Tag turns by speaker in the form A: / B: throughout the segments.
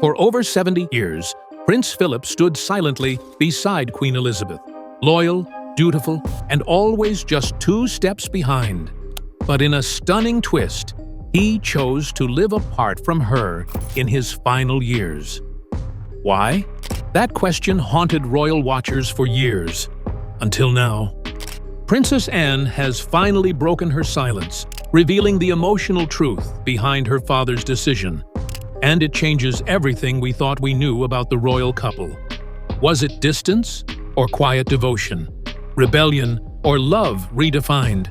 A: For over 70 years, Prince Philip stood silently beside Queen Elizabeth, loyal, dutiful, and always just 2 steps behind. But in a stunning twist, he chose to live apart from her in his final years. Why? That question haunted royal watchers for years, until now. Princess Anne has finally broken her silence, revealing the emotional truth behind her father's decision. And it changes everything we thought we knew about the royal couple. Was it distance or quiet devotion? Rebellion or love redefined?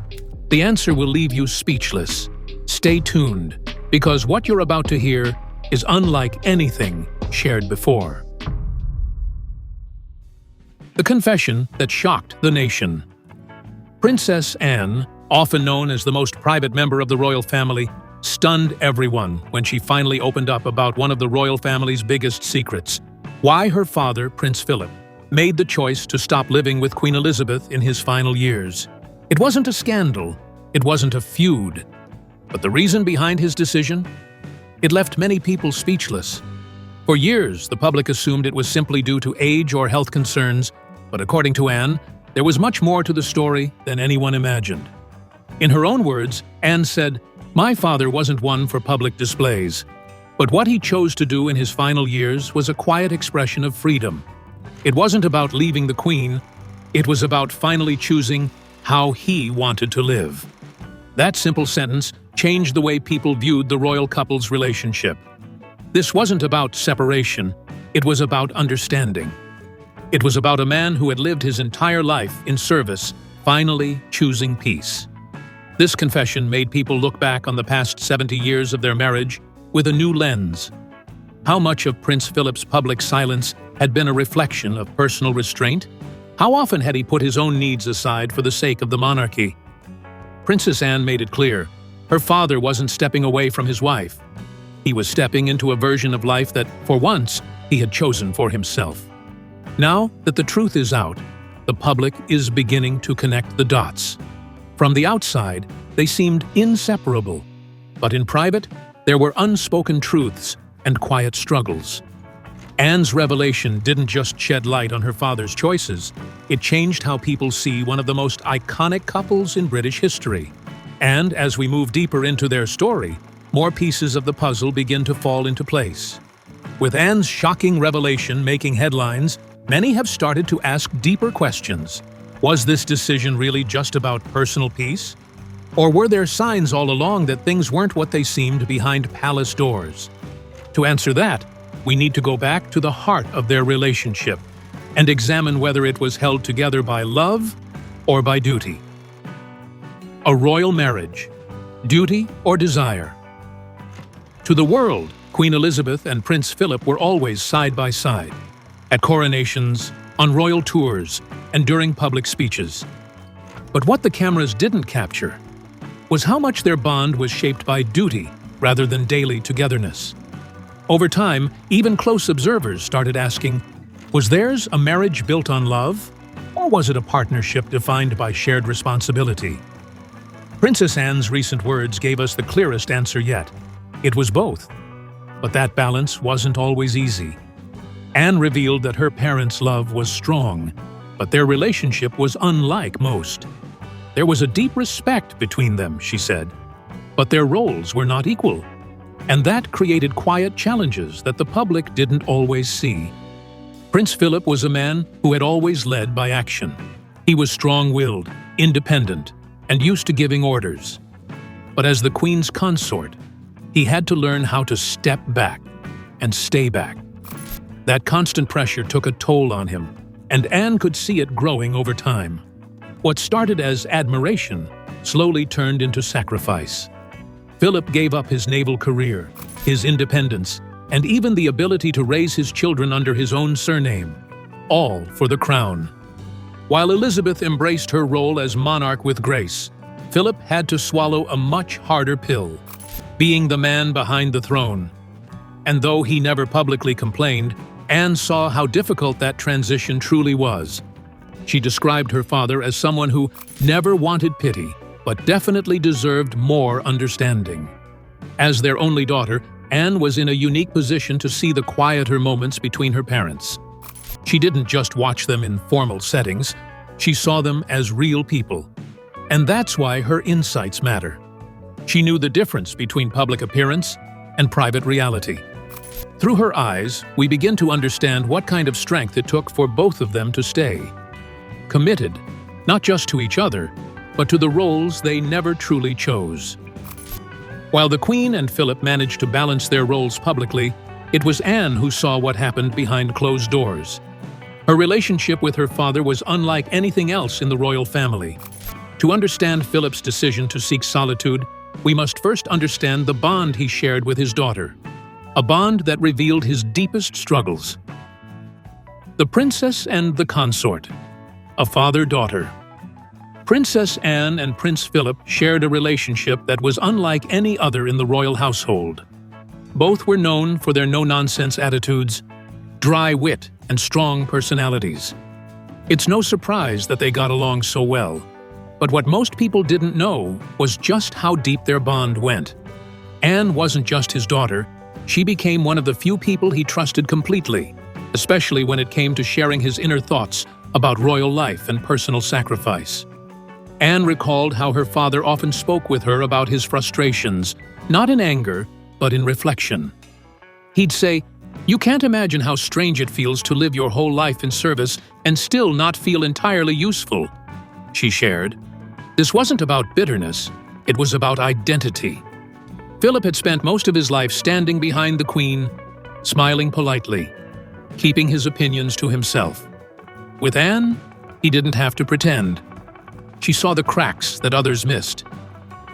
A: The answer will leave you speechless. Stay tuned, because what you're about to hear is unlike anything shared before. The confession that shocked the nation. Princess Anne, often known as the most private member of the royal family, stunned everyone when she finally opened up about one of the royal family's biggest secrets: why her father, Prince Philip, made the choice to stop living with Queen Elizabeth in his final years. It wasn't a scandal, it wasn't a feud. But the reason behind his decision? It left many people speechless. For years, the public assumed it was simply due to age or health concerns, but according to Anne, there was much more to the story than anyone imagined. In her own words, Anne said, "My father wasn't one for public displays, but what he chose to do in his final years was a quiet expression of freedom. It wasn't about leaving the Queen, it was about finally choosing how he wanted to live." That simple sentence changed the way people viewed the royal couple's relationship. This wasn't about separation, it was about understanding. It was about a man who had lived his entire life in service, finally choosing peace. This confession made people look back on the past 70 years of their marriage with a new lens. How much of Prince Philip's public silence had been a reflection of personal restraint? How often had he put his own needs aside for the sake of the monarchy? Princess Anne made it clear, her father wasn't stepping away from his wife. He was stepping into a version of life that, for once, he had chosen for himself. Now that the truth is out, the public is beginning to connect the dots. From the outside, they seemed inseparable, but in private, there were unspoken truths and quiet struggles. Anne's revelation didn't just shed light on her father's choices, it changed how people see one of the most iconic couples in British history. And as we move deeper into their story, more pieces of the puzzle begin to fall into place. With Anne's shocking revelation making headlines, many have started to ask deeper questions. Was this decision really just about personal peace? Or were there signs all along that things weren't what they seemed behind palace doors? To answer that, we need to go back to the heart of their relationship and examine whether it was held together by love or by duty. A royal marriage, duty or desire? To the world, Queen Elizabeth and Prince Philip were always side by side, at coronations, on royal tours, and during public speeches. But what the cameras didn't capture was how much their bond was shaped by duty rather than daily togetherness. Over time, even close observers started asking, was theirs a marriage built on love, or was it a partnership defined by shared responsibility? Princess Anne's recent words gave us the clearest answer yet. It was both. But that balance wasn't always easy. Anne revealed that her parents' love was strong, but their relationship was unlike most. There was a deep respect between them, she said, but their roles were not equal. And that created quiet challenges that the public didn't always see. Prince Philip was a man who had always led by action. He was strong-willed, independent, and used to giving orders. But as the Queen's consort, he had to learn how to step back and stay back. That constant pressure took a toll on him, and Anne could see it growing over time. What started as admiration slowly turned into sacrifice. Philip gave up his naval career, his independence, and even the ability to raise his children under his own surname, all for the crown. While Elizabeth embraced her role as monarch with grace, Philip had to swallow a much harder pill, being the man behind the throne. And though he never publicly complained, Anne saw how difficult that transition truly was. She described her father as someone who never wanted pity, but definitely deserved more understanding. As their only daughter, Anne was in a unique position to see the quieter moments between her parents. She didn't just watch them in formal settings, she saw them as real people. And that's why her insights matter. She knew the difference between public appearance and private reality. Through her eyes, we begin to understand what kind of strength it took for both of them to stay committed, not just to each other, but to the roles they never truly chose. While the Queen and Philip managed to balance their roles publicly, it was Anne who saw what happened behind closed doors. Her relationship with her father was unlike anything else in the royal family. To understand Philip's decision to seek solitude, we must first understand the bond he shared with his daughter, a bond that revealed his deepest struggles. The Princess and the Consort, a father-daughter. Princess Anne and Prince Philip shared a relationship that was unlike any other in the royal household. Both were known for their no-nonsense attitudes, dry wit, and strong personalities. It's no surprise that they got along so well. But what most people didn't know was just how deep their bond went. Anne wasn't just his daughter, she became one of the few people he trusted completely, especially when it came to sharing his inner thoughts about royal life and personal sacrifice. Anne recalled how her father often spoke with her about his frustrations, not in anger, but in reflection. He'd say, "You can't imagine how strange it feels to live your whole life in service and still not feel entirely useful," she shared. This wasn't about bitterness, it was about identity. Philip had spent most of his life standing behind the Queen, smiling politely, keeping his opinions to himself. With Anne, he didn't have to pretend. She saw the cracks that others missed.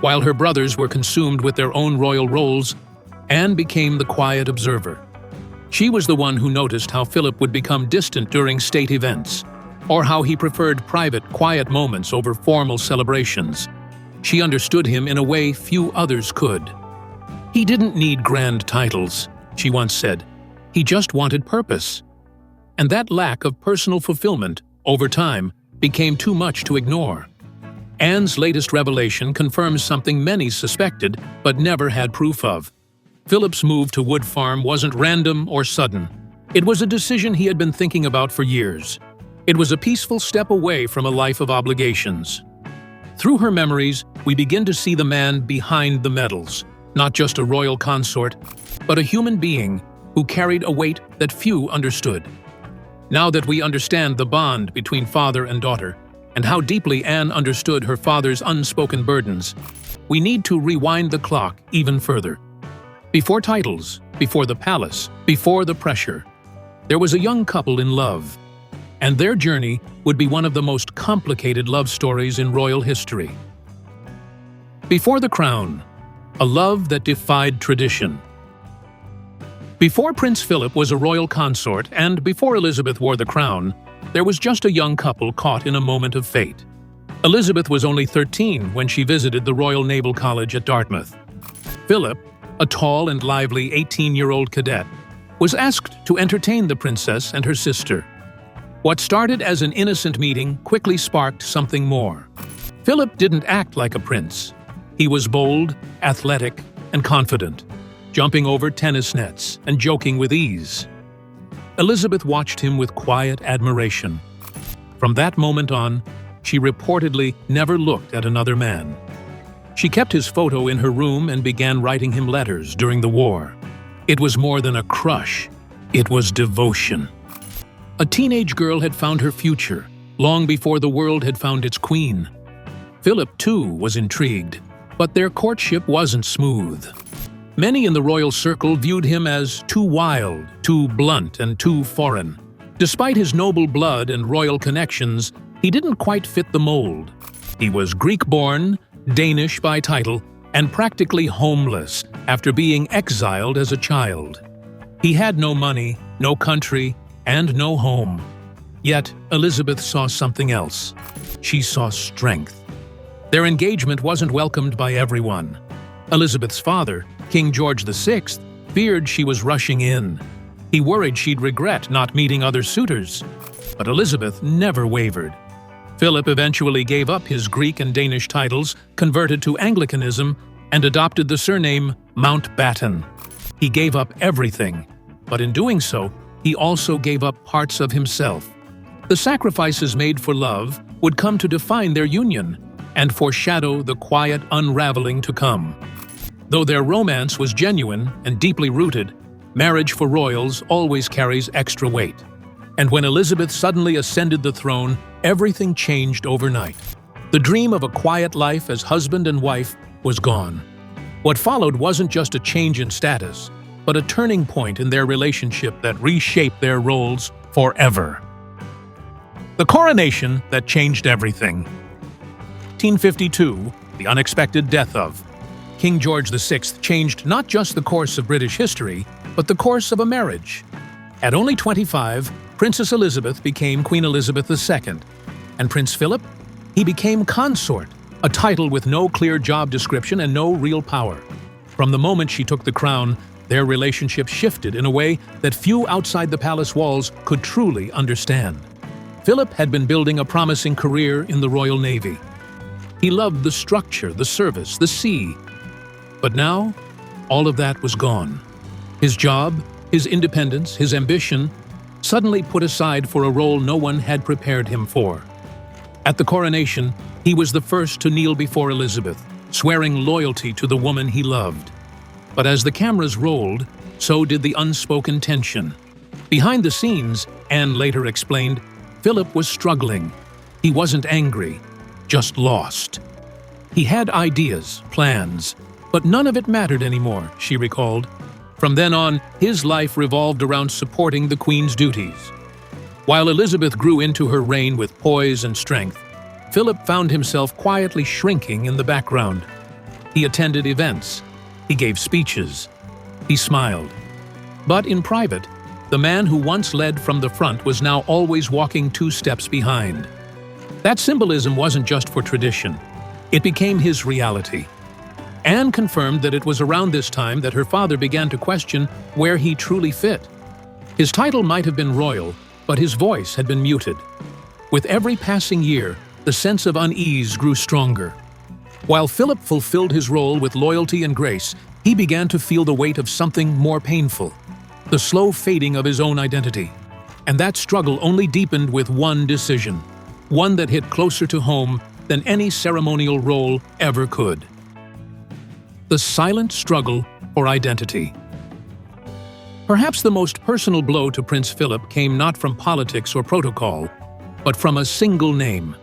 A: While her brothers were consumed with their own royal roles, Anne became the quiet observer. She was the one who noticed how Philip would become distant during state events, or how he preferred private, quiet moments over formal celebrations. She understood him in a way few others could. "He didn't need grand titles," she once said. "He just wanted purpose." And that lack of personal fulfillment, over time, became too much to ignore. Anne's latest revelation confirms something many suspected but never had proof of. Philip's move to Wood Farm wasn't random or sudden. It was a decision he had been thinking about for years. It was a peaceful step away from a life of obligations. Through her memories, we begin to see the man behind the medals, not just a royal consort, but a human being who carried a weight that few understood. Now that we understand the bond between father and daughter, and how deeply Anne understood her father's unspoken burdens, we need to rewind the clock even further. Before titles, before the palace, before the pressure, there was a young couple in love, and their journey would be one of the most complicated love stories in royal history. Before the crown, a love that defied tradition. Before Prince Philip was a royal consort and before Elizabeth wore the crown, there was just a young couple caught in a moment of fate. Elizabeth was only 13 when she visited the Royal Naval College at Dartmouth. Philip, a tall and lively 18-year-old cadet, was asked to entertain the princess and her sister. What started as an innocent meeting quickly sparked something more. Philip didn't act like a prince. He was bold, athletic, and confident, jumping over tennis nets and joking with ease. Elizabeth watched him with quiet admiration. From that moment on, she reportedly never looked at another man. She kept his photo in her room and began writing him letters during the war. It was more than a crush, it was devotion. A teenage girl had found her future, long before the world had found its queen. Philip, too, was intrigued, but their courtship wasn't smooth. Many in the royal circle viewed him as too wild, too blunt, and too foreign. Despite his noble blood and royal connections, he didn't quite fit the mold. He was Greek-born, Danish by title, and practically homeless after being exiled as a child. He had no money, no country, and no home. Yet Elizabeth saw something else. She saw strength. Their engagement wasn't welcomed by everyone. Elizabeth's father, King George VI, feared she was rushing in. He worried she'd regret not meeting other suitors. But Elizabeth never wavered. Philip eventually gave up his Greek and Danish titles, converted to Anglicanism, and adopted the surname Mountbatten. He gave up everything, but in doing so, he also gave up parts of himself. The sacrifices made for love would come to define their union and foreshadow the quiet unraveling to come. Though their romance was genuine and deeply rooted, marriage for royals always carries extra weight. And when Elizabeth suddenly ascended the throne, everything changed overnight. The dream of a quiet life as husband and wife was gone. What followed wasn't just a change in status, but a turning point in their relationship that reshaped their roles forever. The coronation that changed everything. 1852, the unexpected death of King George VI changed not just the course of British history, but the course of a marriage. At only 25, Princess Elizabeth became Queen Elizabeth II, and Prince Philip? He became consort, a title with no clear job description and no real power. From the moment she took the crown, their relationship shifted in a way that few outside the palace walls could truly understand. Philip had been building a promising career in the Royal Navy. He loved the structure, the service, the sea. But now, all of that was gone. His job, his independence, his ambition, suddenly put aside for a role no one had prepared him for. At the coronation, he was the first to kneel before Elizabeth, swearing loyalty to the woman he loved. But as the cameras rolled, so did the unspoken tension. Behind the scenes, Anne later explained, Philip was struggling. He wasn't angry, just lost. He had ideas, plans, but none of it mattered anymore, she recalled. From then on, his life revolved around supporting the Queen's duties. While Elizabeth grew into her reign with poise and strength, Philip found himself quietly shrinking in the background. He attended events. He gave speeches. He smiled. But in private, the man who once led from the front was now always walking 2 steps behind. That symbolism wasn't just for tradition. It became his reality. Anne confirmed that it was around this time that her father began to question where he truly fit. His title might have been royal, but his voice had been muted. With every passing year, the sense of unease grew stronger. While Philip fulfilled his role with loyalty and grace, he began to feel the weight of something more painful, the slow fading of his own identity. And that struggle only deepened with one decision, one that hit closer to home than any ceremonial role ever could. The silent struggle for identity. Perhaps the most personal blow to Prince Philip came not from politics or protocol, but from a single name.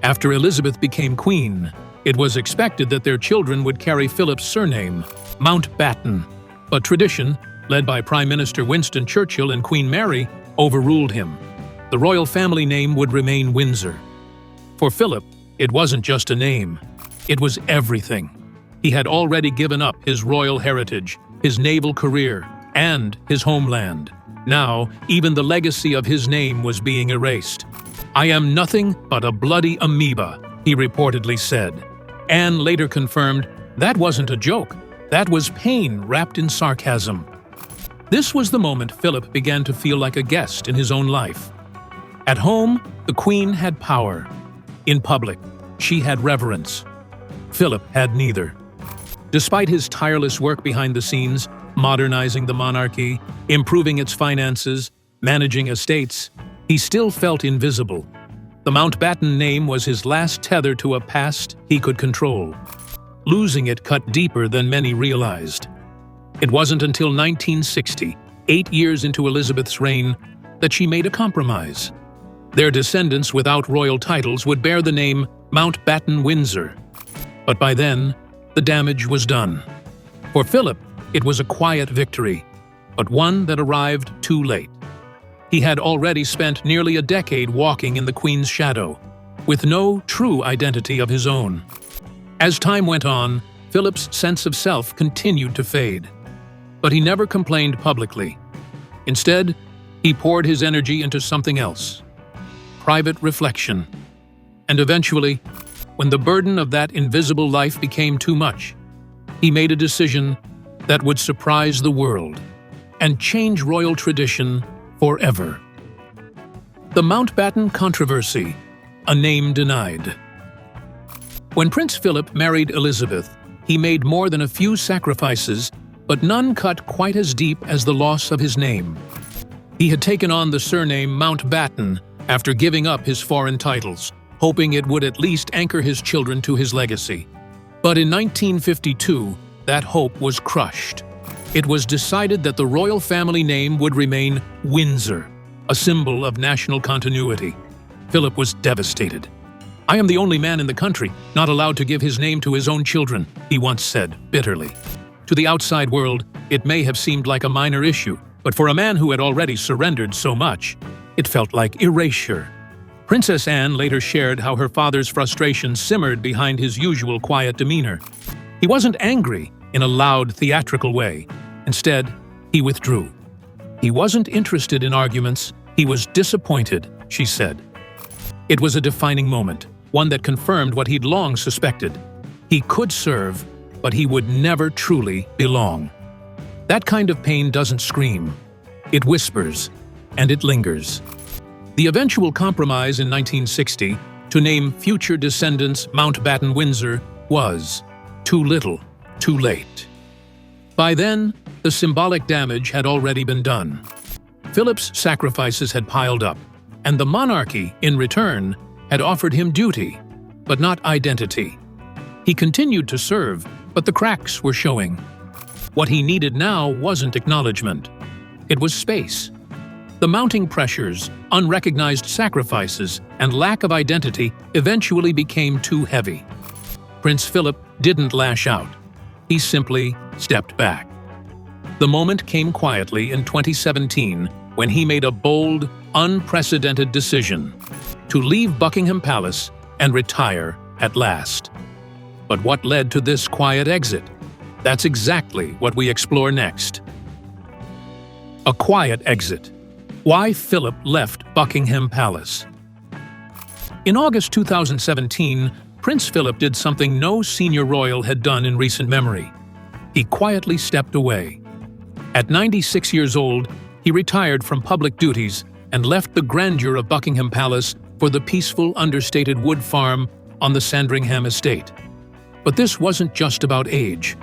A: After Elizabeth became queen, it was expected that their children would carry Philip's surname, Mountbatten, but tradition, led by Prime Minister Winston Churchill and Queen Mary, overruled him. The royal family name would remain Windsor. For Philip, it wasn't just a name. It was everything. He had already given up his royal heritage, his naval career, and his homeland. Now, even the legacy of his name was being erased. "I am nothing but a bloody amoeba," he reportedly said. Anne later confirmed that wasn't a joke. That was pain wrapped in sarcasm. This was the moment Philip began to feel like a guest in his own life. At home, the Queen had power. In public, she had reverence. Philip had neither. Despite his tireless work behind the scenes, modernizing the monarchy, improving its finances, managing estates, he still felt invisible. The Mountbatten name was his last tether to a past he could control. Losing it cut deeper than many realized. It wasn't until 1960, 8 years into Elizabeth's reign, that she made a compromise. Their descendants without royal titles would bear the name Mountbatten Windsor. But by then, the damage was done. For Philip, it was a quiet victory, but one that arrived too late. He had already spent nearly a decade walking in the Queen's shadow, with no true identity of his own. As time went on, Philip's sense of self continued to fade. But he never complained publicly. Instead, he poured his energy into something else: private reflection. And eventually, when the burden of that invisible life became too much, he made a decision that would surprise the world and change royal tradition forever. The Mountbatten Controversy, a name denied. When Prince Philip married Elizabeth, he made more than a few sacrifices, but none cut quite as deep as the loss of his name. He had taken on the surname Mountbatten after giving up his foreign titles, hoping it would at least anchor his children to his legacy. But in 1952, that hope was crushed. It was decided that the royal family name would remain Windsor, a symbol of national continuity. Philip was devastated. "I am the only man in the country not allowed to give his name to his own children," he once said bitterly. To the outside world, it may have seemed like a minor issue, but for a man who had already surrendered so much, it felt like erasure. Princess Anne later shared how her father's frustration simmered behind his usual quiet demeanor. He wasn't angry in a loud, theatrical way. Instead, he withdrew. He wasn't interested in arguments, he was disappointed, she said. It was a defining moment, one that confirmed what he'd long suspected. He could serve, but he would never truly belong. That kind of pain doesn't scream. It whispers, and it lingers. The eventual compromise in 1960 to name future descendants Mountbatten Windsor was too little, too late. By then, the symbolic damage had already been done. Philip's sacrifices had piled up, and the monarchy, in return, had offered him duty, but not identity. He continued to serve, but the cracks were showing. What he needed now wasn't acknowledgement. It was space. The mounting pressures, unrecognized sacrifices, and lack of identity eventually became too heavy. Prince Philip didn't lash out. He simply stepped back. The moment came quietly in 2017 when he made a bold, unprecedented decision to leave Buckingham Palace and retire at last. But what led to this quiet exit? That's exactly what we explore next. A quiet exit. Why Philip left Buckingham Palace. In August 2017, Prince Philip did something no senior royal had done in recent memory. He quietly stepped away. At 96 years old, he retired from public duties and left the grandeur of Buckingham Palace for the peaceful, understated wood farm on the Sandringham estate. But this wasn't just about age.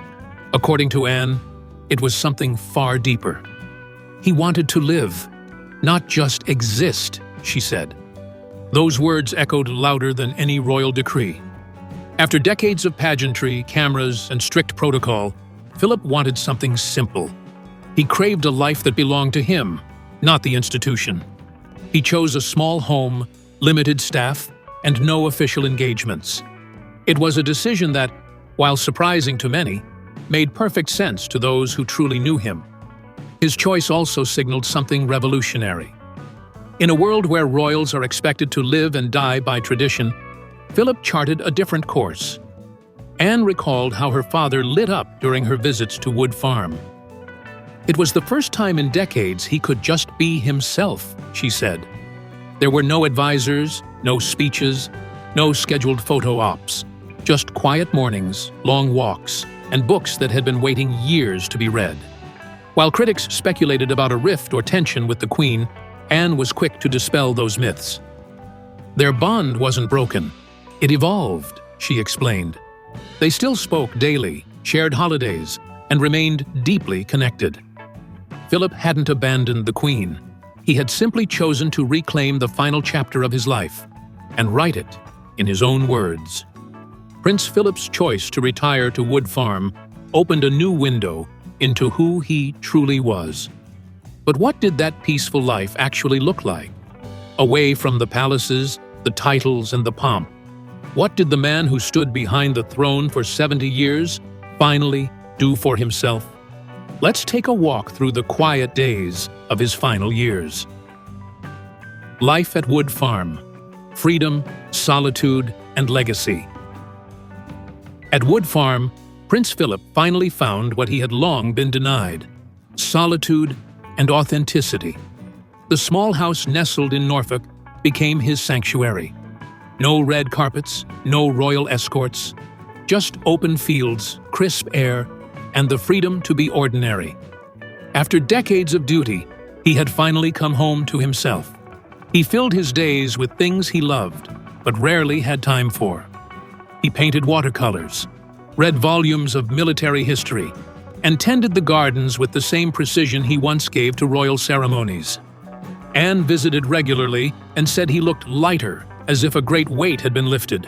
A: According to Anne, it was something far deeper. He wanted to live, not just exist, she said. Those words echoed louder than any royal decree. After decades of pageantry, cameras, and strict protocol, Philip wanted something simple. He craved a life that belonged to him, not the institution. He chose a small home, limited staff, and no official engagements. It was a decision that, while surprising to many, made perfect sense to those who truly knew him. His choice also signaled something revolutionary. In a world where royals are expected to live and die by tradition, Philip charted a different course. Anne recalled how her father lit up during her visits to Wood Farm. It was the first time in decades he could just be himself, she said. There were no advisors, no speeches, no scheduled photo ops, just quiet mornings, long walks, and books that had been waiting years to be read. While critics speculated about a rift or tension with the Queen, Anne was quick to dispel those myths. Their bond wasn't broken. It evolved, she explained. They still spoke daily, shared holidays, and remained deeply connected. Philip hadn't abandoned the Queen. He had simply chosen to reclaim the final chapter of his life and write it in his own words. Prince Philip's choice to retire to Wood Farm opened a new window into who he truly was. But what did that peaceful life actually look like? Away from the palaces, the titles, and the pomp, what did the man who stood behind the throne for 70 years finally do for himself? Let's take a walk through the quiet days of his final years. Life at Wood Farm. Freedom, solitude, and legacy. At Wood Farm, Prince Philip finally found what he had long been denied: solitude and authenticity. The small house nestled in Norfolk became his sanctuary. No red carpets, no royal escorts, just open fields, crisp air, and the freedom to be ordinary. After decades of duty, he had finally come home to himself. He filled his days with things he loved, but rarely had time for. He painted watercolors, read volumes of military history, and tended the gardens with the same precision he once gave to royal ceremonies. Anne visited regularly and said he looked lighter, as if a great weight had been lifted.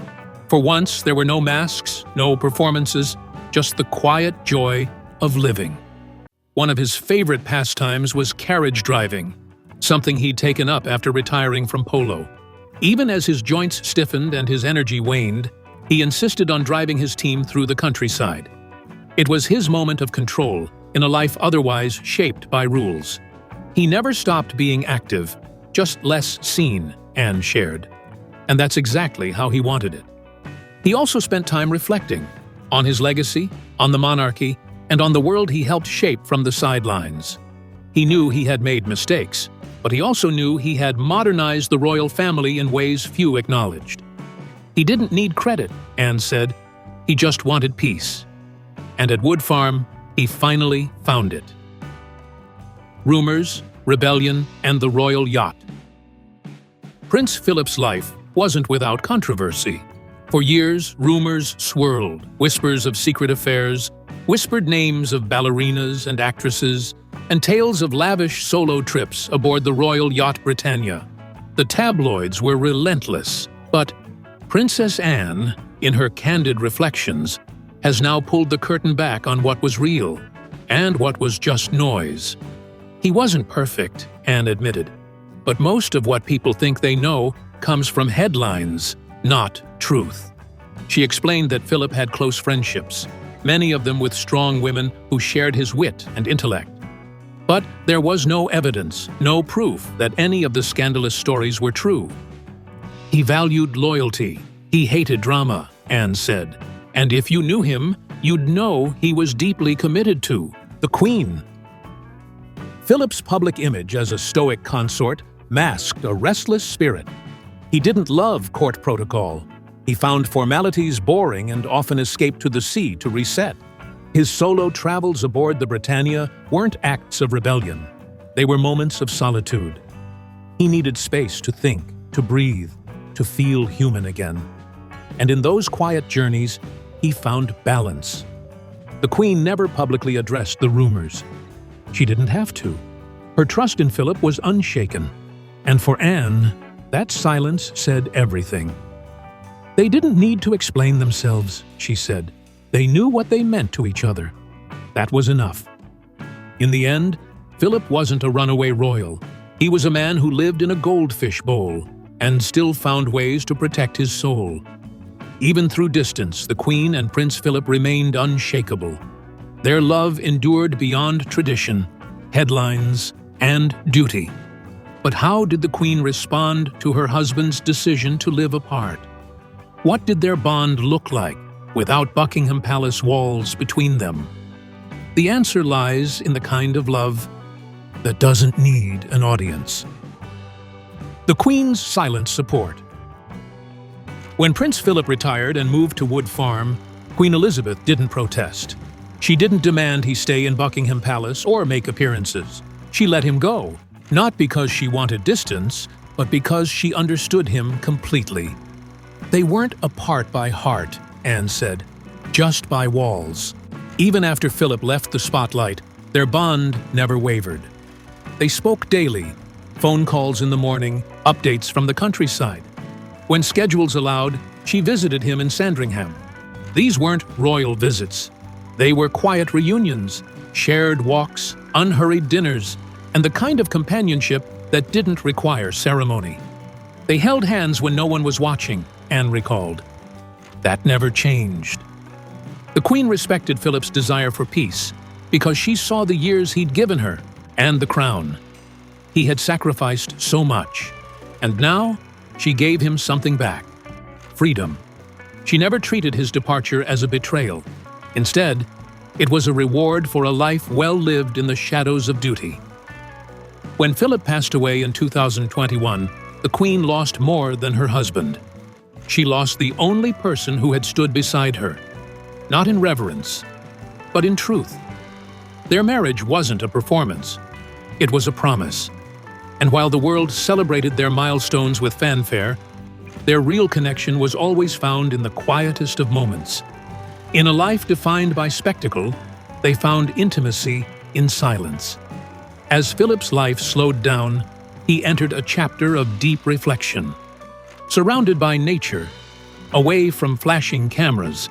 A: For once, there were no masks, no performances, just the quiet joy of living. One of his favorite pastimes was carriage driving, something he'd taken up after retiring from polo. Even as his joints stiffened and his energy waned, he insisted on driving his team through the countryside. It was his moment of control in a life otherwise shaped by rules. He never stopped being active, just less seen, Anne shared. And that's exactly how he wanted it. He also spent time reflecting on his legacy, on the monarchy, and on the world he helped shape from the sidelines. He knew he had made mistakes, but he also knew he had modernized the royal family in ways few acknowledged. He didn't need credit, Anne said. He just wanted peace. And at Wood Farm, he finally found it. Rumors, rebellion, and the royal yacht. Prince Philip's life wasn't without controversy. For years, rumors swirled, whispers of secret affairs, whispered names of ballerinas and actresses, and tales of lavish solo trips aboard the royal yacht Britannia. The tabloids were relentless, but Princess Anne, in her candid reflections, has now pulled the curtain back on what was real and what was just noise. He wasn't perfect, Anne admitted, but most of what people think they know comes from headlines, not truth. She explained that Philip had close friendships, many of them with strong women who shared his wit and intellect. But there was no evidence, no proof that any of the scandalous stories were true. He valued loyalty. He hated drama, Anne said. And if you knew him, you'd know he was deeply committed to the Queen. Philip's public image as a stoic consort masked a restless spirit. He didn't love court protocol. He found formalities boring and often escaped to the sea to reset. His solo travels aboard the Britannia weren't acts of rebellion. They were moments of solitude. He needed space to think, to breathe, to feel human again. And in those quiet journeys, he found balance. The Queen never publicly addressed the rumors. She didn't have to. Her trust in Philip was unshaken. And for Anne, that silence said everything. They didn't need to explain themselves, she said. They knew what they meant to each other. That was enough. In the end, Philip wasn't a runaway royal. He was a man who lived in a goldfish bowl and still found ways to protect his soul. Even through distance, the Queen and Prince Philip remained unshakable. Their love endured beyond tradition, headlines, and duty. But how did the Queen respond to her husband's decision to live apart? What did their bond look like without Buckingham Palace walls between them? The answer lies in the kind of love that doesn't need an audience. The Queen's silent support. When Prince Philip retired and moved to Wood Farm, Queen Elizabeth didn't protest. She didn't demand he stay in Buckingham Palace or make appearances. She let him go, not because she wanted distance, but because she understood him completely. They weren't apart by heart, Anne said, just by walls. Even after Philip left the spotlight, their bond never wavered. They spoke daily, phone calls in the morning, updates from the countryside. When schedules allowed, she visited him in Sandringham. These weren't royal visits. They were quiet reunions, shared walks, unhurried dinners, and the kind of companionship that didn't require ceremony. They held hands when no one was watching, Anne recalled. That never changed. The Queen respected Philip's desire for peace because she saw the years he'd given her and the crown. He had sacrificed so much, and now she gave him something back: freedom. She never treated his departure as a betrayal. Instead, it was a reward for a life well lived in the shadows of duty. When Philip passed away in 2021, the Queen lost more than her husband. She lost the only person who had stood beside her, not in reverence, but in truth. Their marriage wasn't a performance. It was a promise. And while the world celebrated their milestones with fanfare, their real connection was always found in the quietest of moments. In a life defined by spectacle, they found intimacy in silence. As Philip's life slowed down, he entered a chapter of deep reflection. Surrounded by nature, away from flashing cameras,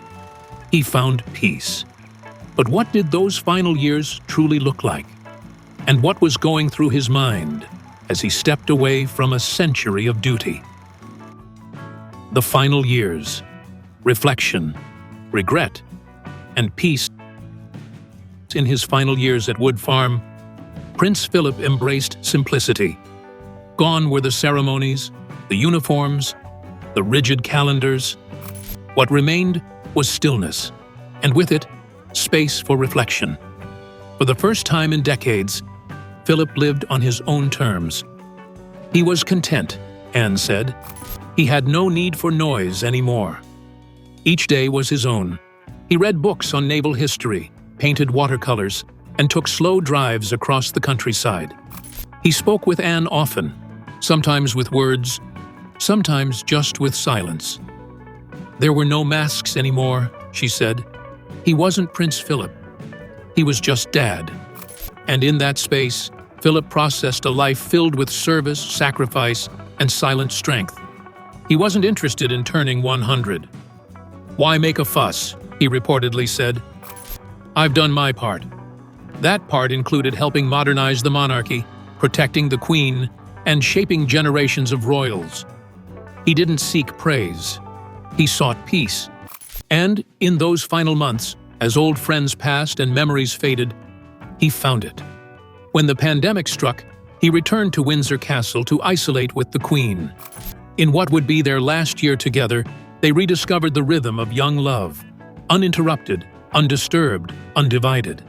A: he found peace. But what did those final years truly look like? And what was going through his mind as he stepped away from a century of duty? The final years, reflection, regret, and peace. In his final years at Wood Farm, Prince Philip embraced simplicity. Gone were the ceremonies, the uniforms, the rigid calendars. What remained was stillness, and with it, space for reflection. For the first time in decades, Philip lived on his own terms. He was content, Anne said. He had no need for noise anymore. Each day was his own. He read books on naval history, painted watercolors, and took slow drives across the countryside. He spoke with Anne often, sometimes with words, sometimes just with silence. There were no masks anymore, she said. He wasn't Prince Philip. He was just Dad. And in that space, Philip processed a life filled with service, sacrifice, and silent strength. He wasn't interested in turning 100. "Why make a fuss?" he reportedly said. "I've done my part." That part included helping modernize the monarchy, protecting the Queen, and shaping generations of royals. He didn't seek praise. He sought peace. And in those final months, as old friends passed and memories faded, he found it. When the pandemic struck, he returned to Windsor Castle to isolate with the Queen. In what would be their last year together, they rediscovered the rhythm of young love, uninterrupted, undisturbed, undivided.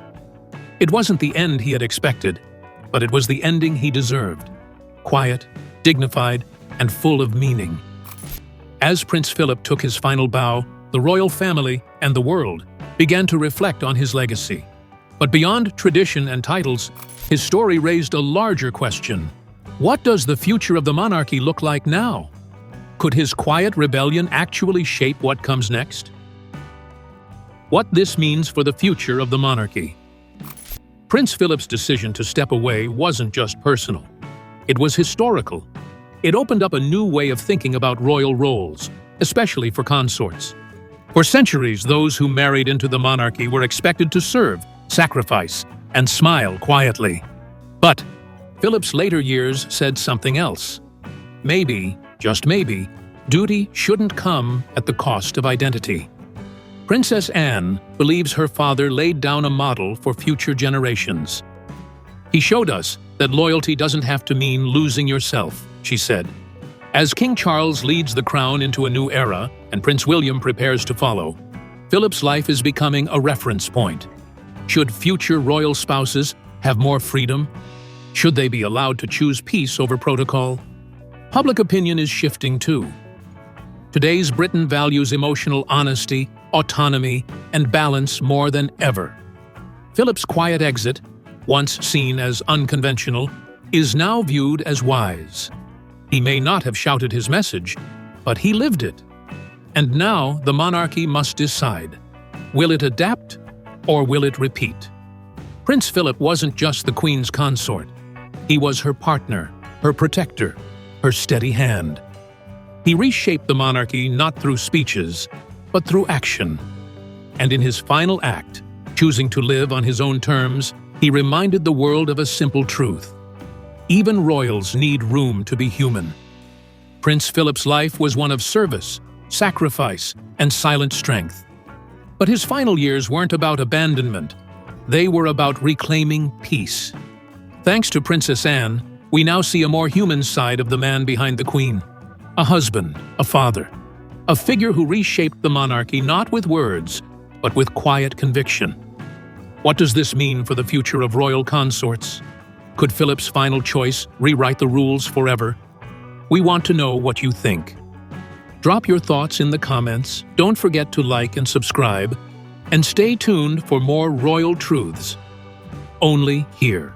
A: It wasn't the end he had expected, but it was the ending he deserved. Quiet, dignified, and full of meaning. As Prince Philip took his final bow, the royal family and the world began to reflect on his legacy. But beyond tradition and titles, his story raised a larger question. What does the future of the monarchy look like now? Could his quiet rebellion actually shape what comes next? What this means for the future of the monarchy. Prince Philip's decision to step away wasn't just personal. It was historical. It opened up a new way of thinking about royal roles, especially for consorts. For centuries, those who married into the monarchy were expected to serve, sacrifice, and smile quietly. But Philip's later years said something else. Maybe, just maybe, duty shouldn't come at the cost of identity. Princess Anne believes her father laid down a model for future generations. He showed us that loyalty doesn't have to mean losing yourself, she said. As King Charles leads the crown into a new era and Prince William prepares to follow, Philip's life is becoming a reference point. Should future royal spouses have more freedom? Should they be allowed to choose peace over protocol? Public opinion is shifting too. Today's Britain values emotional honesty, autonomy, and balance more than ever. Philip's quiet exit, once seen as unconventional, is now viewed as wise. He may not have shouted his message, but he lived it. And now the monarchy must decide. Will it adapt, or will it repeat? Prince Philip wasn't just the Queen's consort. He was her partner, her protector, her steady hand. He reshaped the monarchy not through speeches, but through action. And in his final act, choosing to live on his own terms, he reminded the world of a simple truth. Even royals need room to be human. Prince Philip's life was one of service, sacrifice, and silent strength. But his final years weren't about abandonment. They were about reclaiming peace. Thanks to Princess Anne, we now see a more human side of the man behind the Queen. A husband, a father, a figure who reshaped the monarchy not with words, but with quiet conviction. What does this mean for the future of royal consorts? Could Philip's final choice rewrite the rules forever? We want to know what you think. Drop your thoughts in the comments, don't forget to like and subscribe, and stay tuned for more royal truths. Only here.